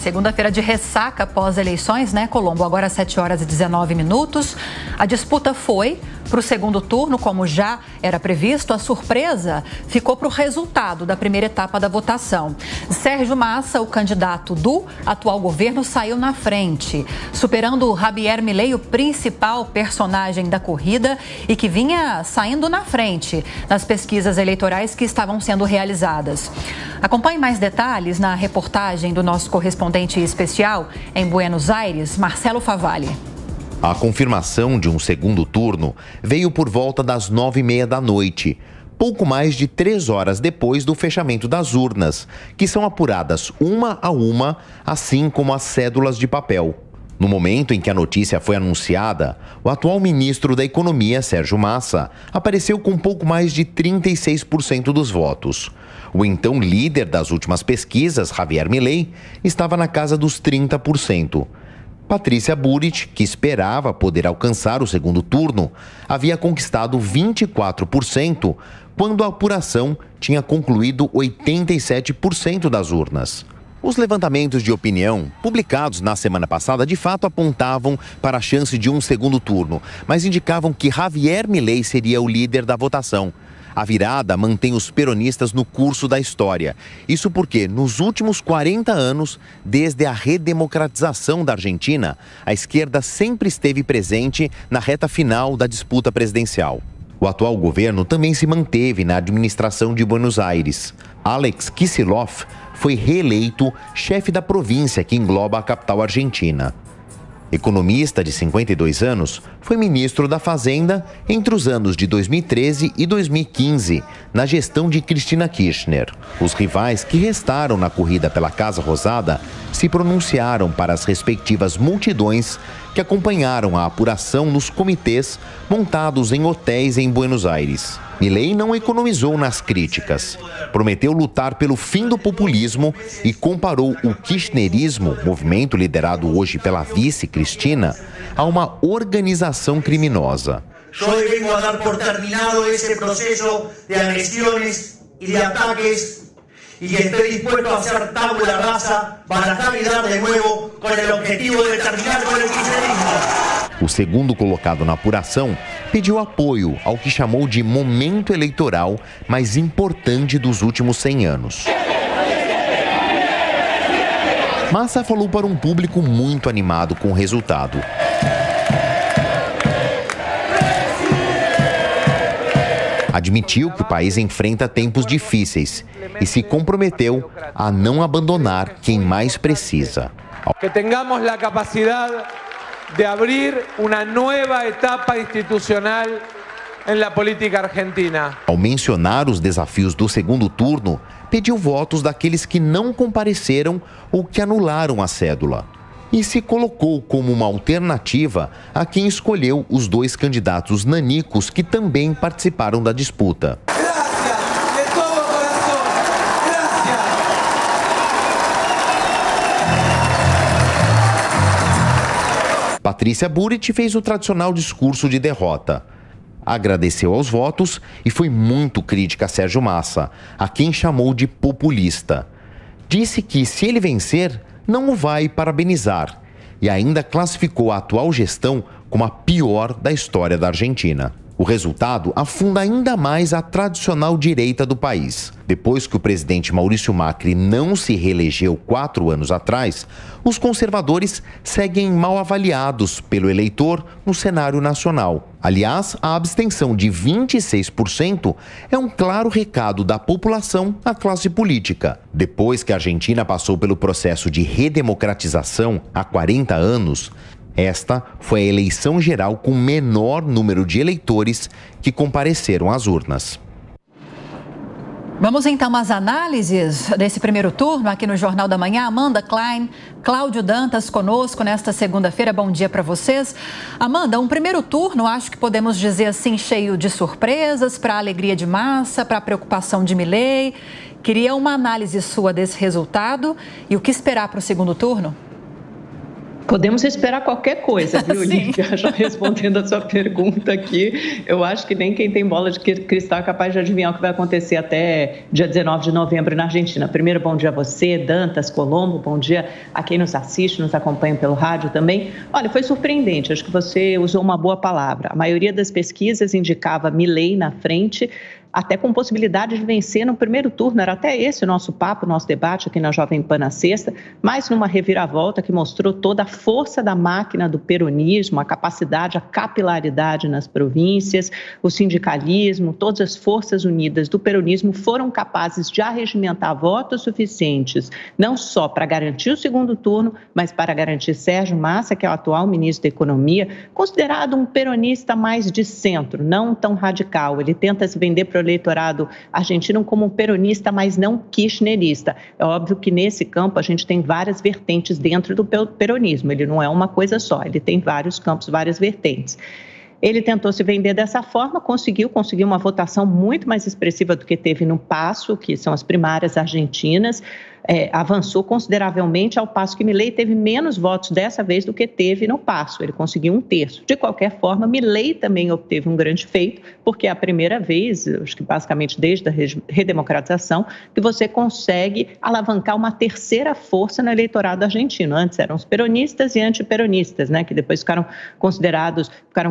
Segunda-feira de ressaca pós-eleições, né, Colombo? Agora às 7h19. A disputa foi para o segundo turno, como já era previsto. A surpresa ficou para o resultado da primeira etapa da votação. Sérgio Massa, o candidato do atual governo, saiu na frente, superando Javier Milei, o principal personagem da corrida e que vinha saindo na frente nas pesquisas eleitorais que estavam sendo realizadas. Acompanhe mais detalhes na reportagem do nosso correspondente especial em Buenos Aires, Marcelo Favalli. A confirmação de um segundo turno veio por volta das 9h30, pouco mais de 3 horas depois do fechamento das urnas, que são apuradas uma a uma, assim como as cédulas de papel. No momento em que a notícia foi anunciada, o atual ministro da Economia, Sérgio Massa, apareceu com pouco mais de 36% dos votos. O então líder das últimas pesquisas, Javier Milei, estava na casa dos 30%. Patrícia Burit, que esperava poder alcançar o segundo turno, havia conquistado 24%, quando a apuração tinha concluído 87% das urnas. Os levantamentos de opinião, publicados na semana passada, de fato apontavam para a chance de um segundo turno, mas indicavam que Javier Milei seria o líder da votação. A virada mantém os peronistas no curso da história. Isso porque, nos últimos 40 anos, desde a redemocratização da Argentina, a esquerda sempre esteve presente na reta final da disputa presidencial. O atual governo também se manteve na administração de Buenos Aires. Alex Kicillof foi reeleito chefe da província que engloba a capital argentina. Economista de 52 anos, foi ministro da Fazenda entre os anos de 2013 e 2015, na gestão de Cristina Kirchner. Os rivais que restaram na corrida pela Casa Rosada se pronunciaram para as respectivas multidões que acompanharam a apuração nos comitês montados em hotéis em Buenos Aires. Milei não economizou nas críticas. Prometeu lutar pelo fim do populismo e comparou o kirchnerismo, movimento liderado hoje pela vice Cristina, a uma organização criminosa. Eu venho a dar por terminado esse processo de agressões e de ataques e estou disposto a hacer tabula rasa, barajar e dar de novo com o objetivo de terminar com o kirchnerismo. O segundo colocado na apuração pediu apoio ao que chamou de momento eleitoral mais importante dos últimos 100 anos. Massa falou para um público muito animado com o resultado. Admitiu que o país enfrenta tempos difíceis e se comprometeu a não abandonar quem mais precisa. Que tenhamos a capacidade de abrir uma nova etapa institucional na política argentina. Ao mencionar os desafios do segundo turno, pediu votos daqueles que não compareceram ou que anularam a cédula. E se colocou como uma alternativa a quem escolheu os 2 candidatos nanicos que também participaram da disputa. Patrícia Burit fez o tradicional discurso de derrota. Agradeceu aos votos e foi muito crítica a Sérgio Massa, a quem chamou de populista. Disse que, se ele vencer, não o vai parabenizar e ainda classificou a atual gestão como a pior da história da Argentina. O resultado afunda ainda mais a tradicional direita do país. Depois que o presidente Maurício Macri não se reelegeu 4 anos atrás, os conservadores seguem mal avaliados pelo eleitor no cenário nacional. Aliás, a abstenção de 26% é um claro recado da população à classe política. Depois que a Argentina passou pelo processo de redemocratização há 40 anos, esta foi a eleição geral com menor número de eleitores que compareceram às urnas. Vamos então às análises desse primeiro turno aqui no Jornal da Manhã. Amanda Klein, Cláudio Dantas conosco nesta segunda-feira. Bom dia para vocês. Amanda, um primeiro turno, acho que podemos dizer assim, cheio de surpresas, para a alegria de Massa, para a preocupação de Milei. Queria uma análise sua desse resultado e o que esperar para o segundo turno? Podemos esperar qualquer coisa, viu, Lívia? Já respondendo a sua pergunta aqui, eu acho que nem quem tem bola de cristal é capaz de adivinhar o que vai acontecer até dia 19 de novembro na Argentina. Primeiro, bom dia a você, Dantas, Colombo, bom dia a quem nos assiste, nos acompanha pelo rádio também. Olha, foi surpreendente, acho que você usou uma boa palavra. A maioria das pesquisas indicava Milei na frente, até com possibilidade de vencer no primeiro turno. Era até esse o nosso papo, o nosso debate aqui na Jovem Pan na sexta, mas numa reviravolta que mostrou toda a força da máquina do peronismo, a capacidade, a capilaridade nas províncias, o sindicalismo, todas as forças unidas do peronismo foram capazes de arregimentar votos suficientes, não só para garantir o segundo turno, mas para garantir Sérgio Massa, que é o atual ministro da Economia, considerado um peronista mais de centro, não tão radical. Ele tenta se vender para o eleitorado argentino como um peronista, mas não kirchnerista. É óbvio que nesse campo a gente tem várias vertentes dentro do peronismo, ele não é uma coisa só, ele tem vários campos, várias vertentes. Ele tentou se vender dessa forma, conseguiu uma votação muito mais expressiva do que teve no PASO, que são as primárias argentinas, avançou consideravelmente, ao passo que Milei teve menos votos dessa vez do que teve no PASO, ele conseguiu 1/3. De qualquer forma, Milei também obteve um grande feito, porque é a primeira vez, acho que basicamente desde a redemocratização, que você consegue alavancar uma terceira força no eleitorado argentino. Antes eram os peronistas e antiperonistas, né, que depois ficaram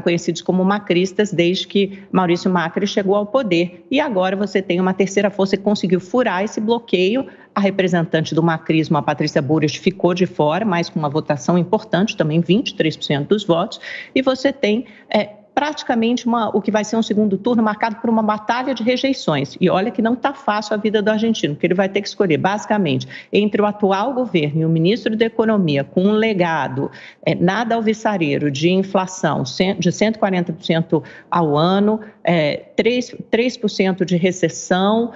conhecidos como macristas desde que Maurício Macri chegou ao poder. E agora você tem uma terceira força que conseguiu furar esse bloqueio. A representante do macrismo, a Patrícia Bullrich, ficou de fora, mas com uma votação importante, também 23% dos votos. E você tem praticamente o que vai ser um segundo turno marcado por uma batalha de rejeições. E olha que não está fácil a vida do argentino, porque ele vai ter que escolher, basicamente, entre o atual governo e o ministro da Economia, com um legado nada alvissareiro de inflação de 140% ao ano, 3% de recessão,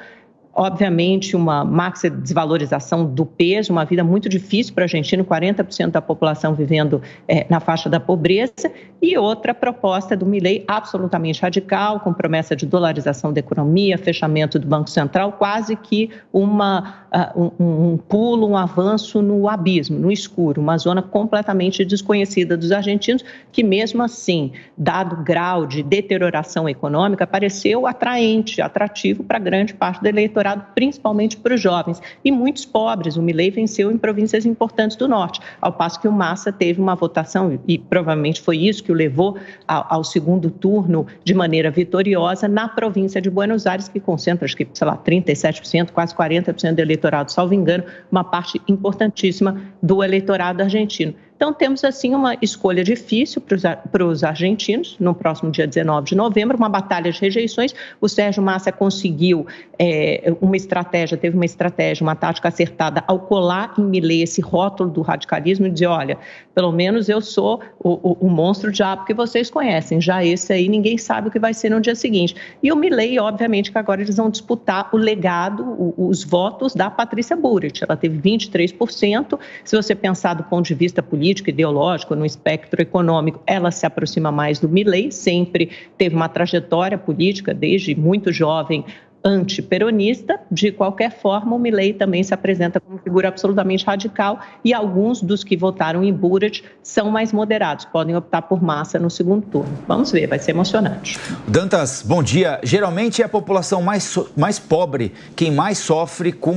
obviamente uma máxima desvalorização do peso, uma vida muito difícil para o argentino, 40% da população vivendo na faixa da pobreza, e outra proposta do Milei absolutamente radical, com promessa de dolarização da economia, fechamento do Banco Central, quase que um pulo, um avanço no abismo, no escuro, uma zona completamente desconhecida dos argentinos, que mesmo assim, dado o grau de deterioração econômica, pareceu atrativo para grande parte do eleitorado, principalmente para os jovens e muitos pobres. O Milei venceu em províncias importantes do norte, ao passo que o Massa teve uma votação, e provavelmente foi isso que o levou ao segundo turno de maneira vitoriosa na província de Buenos Aires, que concentra, acho que, 37%, quase 40% do eleitorado, salvo engano, uma parte importantíssima do eleitorado argentino. Então, temos, assim, uma escolha difícil para os argentinos, no próximo dia 19 de novembro, uma batalha de rejeições. O Sérgio Massa conseguiu teve uma estratégia, uma tática acertada ao colar em Milei esse rótulo do radicalismo e dizer, olha, pelo menos eu sou o monstro diabo que vocês conhecem, já esse aí ninguém sabe o que vai ser no dia seguinte. E o Milei, obviamente, que agora eles vão disputar o legado, os votos da Patrícia Bullrich. Ela teve 23%, se você pensar do ponto de vista político, ideológico, no espectro econômico, ela se aproxima mais do Milei, sempre teve uma trajetória política, desde muito jovem, antiperonista. De qualquer forma, o Milei também se apresenta como figura absolutamente radical e alguns dos que votaram em Bullrich são mais moderados, podem optar por Massa no segundo turno. Vamos ver, vai ser emocionante. Dantas, bom dia. Geralmente é a população mais pobre quem mais sofre com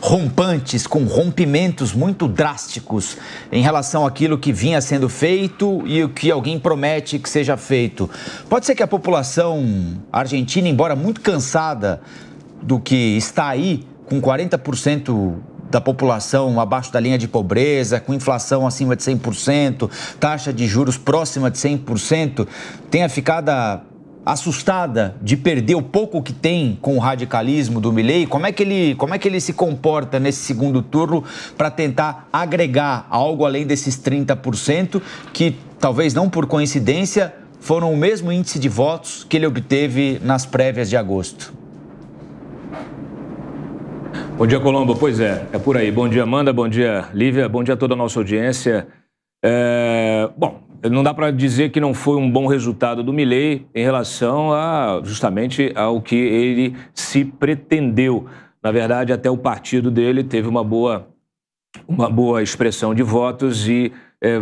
rompantes, com rompimentos muito drásticos em relação àquilo que vinha sendo feito e o que alguém promete que seja feito. Pode ser que a população argentina, embora muito cansada do que está aí, com 40% da população abaixo da linha de pobreza, com inflação acima de 100%, taxa de juros próxima de 100%, tenha ficado assustada de perder o pouco que tem com o radicalismo do Milei. Como é que ele se comporta nesse segundo turno para tentar agregar algo além desses 30% que, talvez não por coincidência, foram o mesmo índice de votos que ele obteve nas prévias de agosto? Bom dia, Colombo. Pois é por aí. Bom dia, Amanda. Bom dia, Lívia. Bom dia a toda a nossa audiência. Bom, não dá para dizer que não foi um bom resultado do Milei em relação justamente ao que ele se pretendeu. Na verdade, até o partido dele teve uma boa uma boa expressão de votos e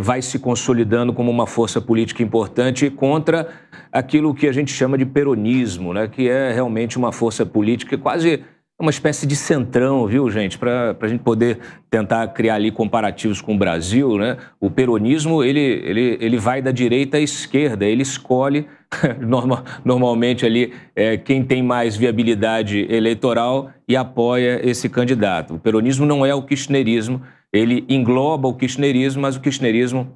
vai se consolidando como uma força política importante contra aquilo que a gente chama de peronismo, né? Que é realmente uma força política quase uma espécie de centrão, viu, gente? Para a gente poder tentar criar ali comparativos com o Brasil, né? O peronismo, ele vai da direita à esquerda, ele escolhe normalmente ali quem tem mais viabilidade eleitoral e apoia esse candidato. O peronismo não é o kirchnerismo, ele engloba o kirchnerismo, mas o kirchnerismo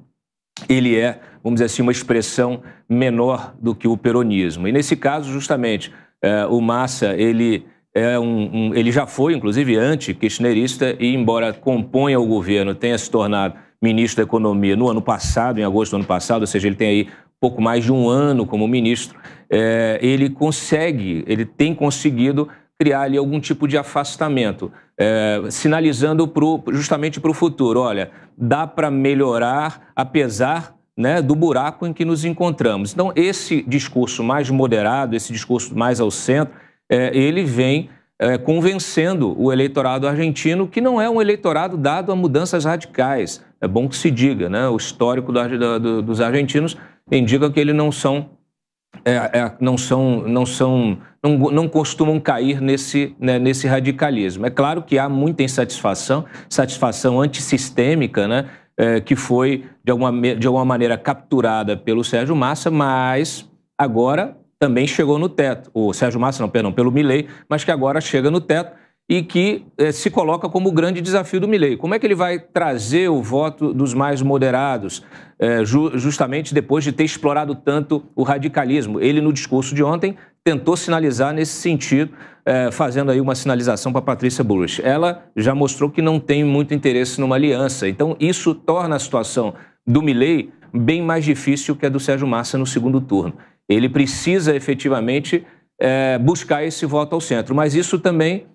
ele é, vamos dizer assim, uma expressão menor do que o peronismo. E nesse caso, justamente, o Massa, ele já foi, inclusive, anti-kirchnerista e, embora componha o governo, tenha se tornado ministro da Economia no ano passado, em agosto do ano passado, ou seja, ele tem aí pouco mais de um ano como ministro, ele tem conseguido criar ali algum tipo de afastamento, sinalizando justamente para o futuro, olha, dá para melhorar apesar, né, do buraco em que nos encontramos. Então, esse discurso mais moderado, esse discurso mais ao centro, ele vem convencendo o eleitorado argentino, que não é um eleitorado dado a mudanças radicais. É bom que se diga, né? O histórico dos argentinos indica que eles não costumam cair nesse radicalismo. É claro que há muita insatisfação, satisfação antissistêmica, né? Que foi, de alguma maneira, capturada pelo Sérgio Massa, mas agora também chegou no teto. O Sérgio Massa, não, perdão, pelo Milei, mas que agora chega no teto e que se coloca como o grande desafio do Milei. Como é que ele vai trazer o voto dos mais moderados, justamente depois de ter explorado tanto o radicalismo? Ele, no discurso de ontem, tentou sinalizar nesse sentido, fazendo aí uma sinalização para a Patrícia Bullrich. Ela já mostrou que não tem muito interesse numa aliança. Então, isso torna a situação do Milei bem mais difícil que a do Sérgio Massa no segundo turno. Ele precisa, efetivamente, buscar esse voto ao centro. Mas isso também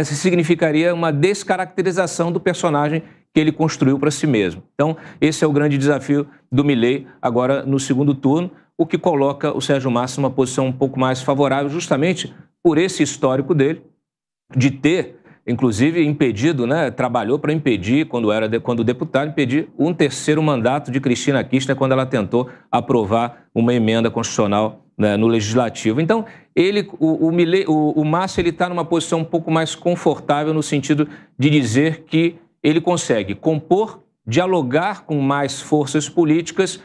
significaria uma descaracterização do personagem que ele construiu para si mesmo. Então, esse é o grande desafio do Milei agora no segundo turno, o que coloca o Sérgio Massa numa posição um pouco mais favorável, justamente por esse histórico dele, de ter, inclusive, impedido, né, trabalhou para impedir, quando deputado, impedir um terceiro mandato de Cristina Kirchner quando ela tentou aprovar uma emenda constitucional, né, no Legislativo. Então, o Massa está numa posição um pouco mais confortável no sentido de dizer que ele consegue compor, dialogar com mais forças políticas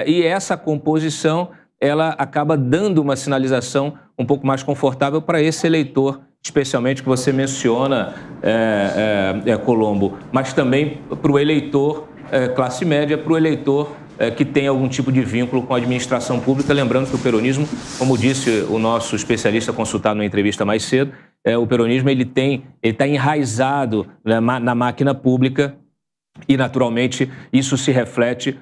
e essa composição ela acaba dando uma sinalização um pouco mais confortável para esse eleitor, especialmente que você menciona, Colombo, mas também para o eleitor classe média, para o eleitor que tem algum tipo de vínculo com a administração pública. Lembrando que o peronismo, como disse o nosso especialista consultado na entrevista mais cedo, o peronismo ele está enraizado, né, na máquina pública e, naturalmente, isso se reflete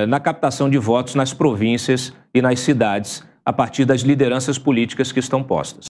na captação de votos nas províncias e nas cidades, a partir das lideranças políticas que estão postas.